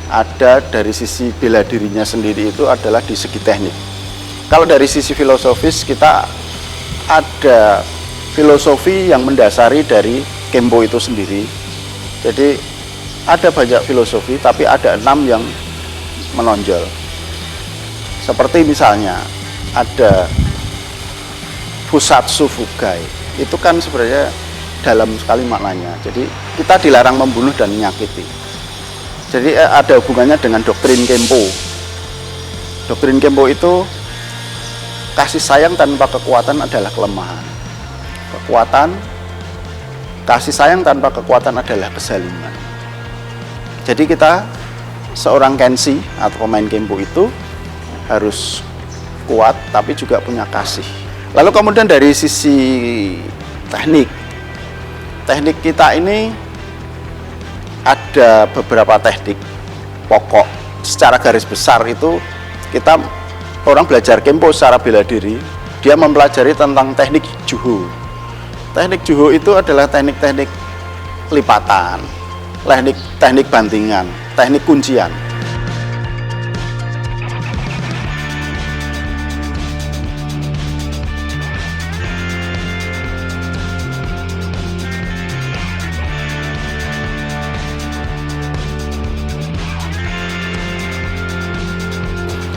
ada dari sisi bela dirinya sendiri itu adalah di segi teknik. Kalau dari sisi filosofis, kita ada filosofi yang mendasari dari Kempo itu sendiri. Jadi ada banyak filosofi, tapi ada 6 yang menonjol. Seperti misalnya ada Fusatsu Fugai. Itu kan sebenarnya dalam sekali maknanya. Jadi kita dilarang membunuh dan menyakiti. Jadi ada hubungannya dengan doktrin Kempo. Doktrin Kempo itu kasih sayang tanpa kekuatan adalah kelemahan. Kasih sayang tanpa kekuatan adalah kezaliman. Jadi kita seorang Kenshi atau pemain Kempo itu harus kuat tapi juga punya kasih. Lalu kemudian dari sisi teknik kita ini ada beberapa teknik pokok. Secara garis besar itu kita orang belajar Kempo secara bela diri, dia mempelajari tentang teknik Juho. Teknik Juho itu adalah teknik-teknik lipatan, teknik bantingan, teknik kuncian.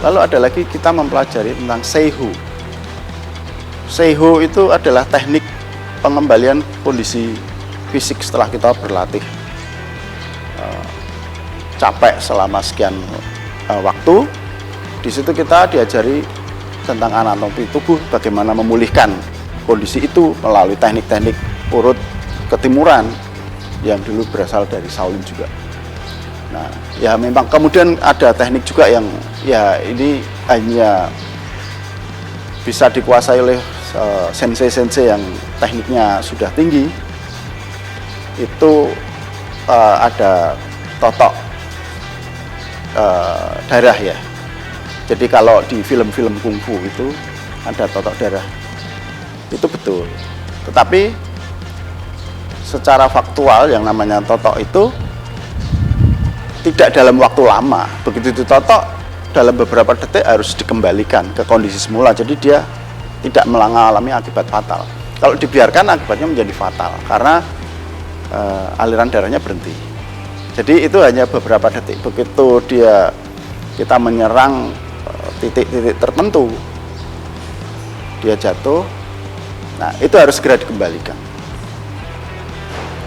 Lalu ada lagi kita mempelajari tentang Seiho. Seiho itu adalah teknik pengembalian kondisi fisik setelah kita berlatih capek selama sekian waktu. Di situ kita diajari tentang anatomi tubuh, bagaimana memulihkan kondisi itu melalui teknik-teknik urut ketimuran yang dulu berasal dari Shaolin juga. Nah, ya memang kemudian ada teknik juga yang ya ini hanya bisa dikuasai oleh sensei-sensei yang tekniknya sudah tinggi. Itu ada totok darah ya. Jadi kalau di film-film kungfu itu ada totok darah, itu betul. Tetapi secara faktual yang namanya totok itu tidak dalam waktu lama. Begitu ditotok, dalam beberapa detik harus dikembalikan ke kondisi semula. Jadi dia tidak mengalami akibat fatal. Kalau dibiarkan akibatnya menjadi fatal karena aliran darahnya berhenti. Jadi itu hanya beberapa detik. Begitu kita menyerang titik-titik tertentu, dia jatuh. Nah, itu harus segera dikembalikan.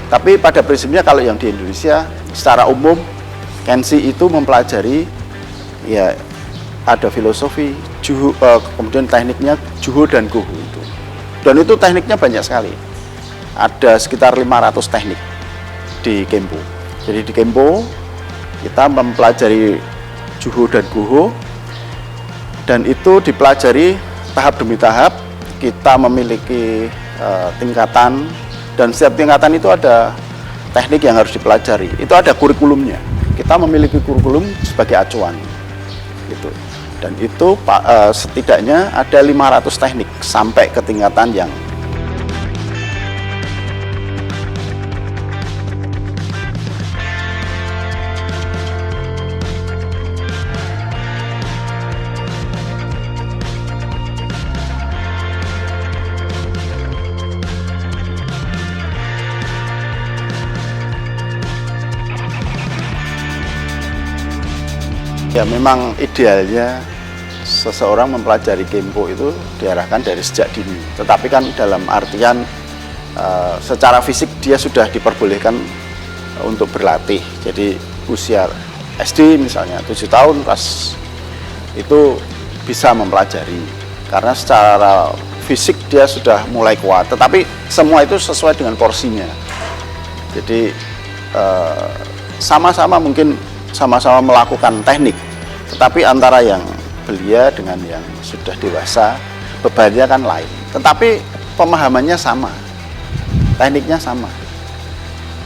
Tapi pada prinsipnya kalau yang di Indonesia secara umum Kenshi itu mempelajari ya ada filosofi Juho, kemudian tekniknya Juho dan Goho itu. Dan itu tekniknya banyak sekali. Ada sekitar 500 teknik di Kempo. Jadi di Kempo kita mempelajari Juho dan Goho, dan itu dipelajari tahap demi tahap. Kita memiliki tingkatan, dan setiap tingkatan itu ada teknik yang harus dipelajari. Itu ada kurikulumnya. Kita memiliki kurikulum sebagai acuan. Gitu. Dan itu setidaknya ada 500 teknik sampai ke tingkatan yang ya memang idealnya seseorang mempelajari Kempo itu diarahkan dari sejak dini. Tetapi kan dalam artian secara fisik dia sudah diperbolehkan untuk berlatih. Jadi usia SD misalnya 7 tahun pas itu bisa mempelajari. Karena secara fisik dia sudah mulai kuat. Tetapi semua itu sesuai dengan porsinya. Jadi sama-sama mungkin sama-sama melakukan teknik. Tetapi antara yang belia dengan yang sudah dewasa, bebannya kan lain. Tetapi pemahamannya sama, tekniknya sama.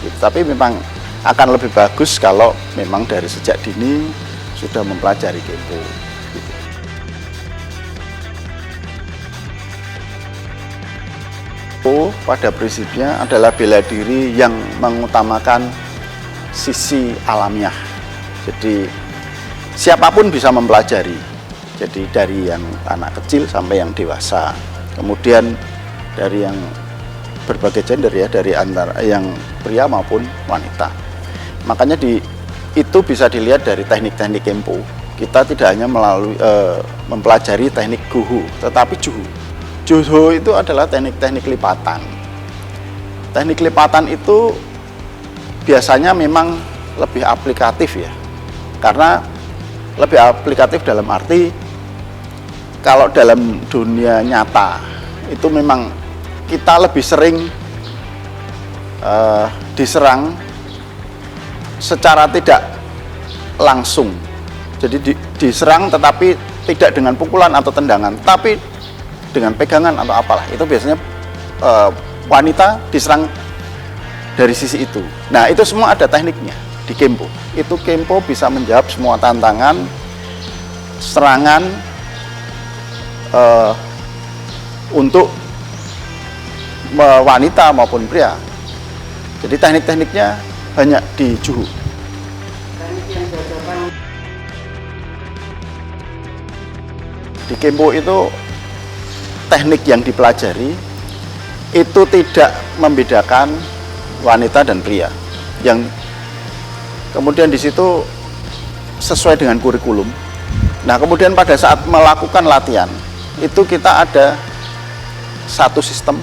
Gitu. Tapi memang akan lebih bagus kalau memang dari sejak dini sudah mempelajari Kempo. Gitu. Kempo pada prinsipnya adalah bela diri yang mengutamakan sisi alamiah. Jadi siapapun bisa mempelajari. Jadi dari yang anak kecil sampai yang dewasa. Kemudian dari yang berbagai gender ya, dari antara yang pria maupun wanita. Makanya itu bisa dilihat dari teknik-teknik Kempo. Kita tidak hanya mempelajari teknik Goho, tetapi Juho. Juho itu adalah teknik-teknik lipatan. Teknik lipatan itu biasanya memang lebih aplikatif ya, karena lebih aplikatif dalam arti kalau dalam dunia nyata itu memang kita lebih sering diserang secara tidak langsung. Jadi diserang tetapi tidak dengan pukulan atau tendangan, tapi dengan pegangan atau apalah. Itu biasanya wanita diserang dari sisi itu. Nah, itu semua ada tekniknya di Kempo. Itu Kempo bisa menjawab semua tantangan serangan untuk wanita maupun pria. Jadi teknik-tekniknya banyak di Juho. Di Kempo itu teknik yang dipelajari itu tidak membedakan wanita dan pria. Yang kemudian di situ sesuai dengan kurikulum. Nah, kemudian pada saat melakukan latihan itu kita ada satu sistem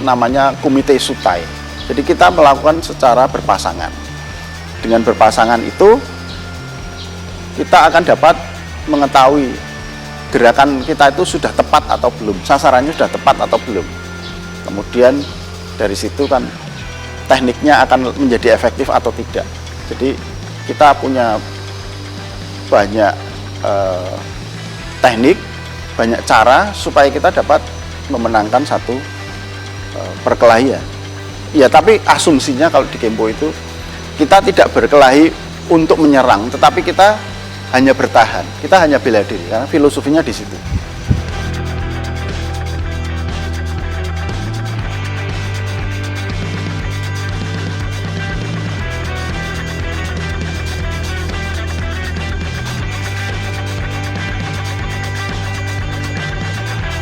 namanya Kumite Sutai. Jadi kita melakukan secara berpasangan. Dengan berpasangan itu kita akan dapat mengetahui gerakan kita itu sudah tepat atau belum, sasarannya sudah tepat atau belum. Kemudian dari situ kan tekniknya akan menjadi efektif atau tidak. Jadi kita punya banyak teknik, banyak cara supaya kita dapat memenangkan satu perkelahian. Ya, tapi asumsinya kalau di Kempo itu kita tidak berkelahi untuk menyerang, tetapi kita hanya bertahan, kita hanya bela diri, karena filosofinya di situ.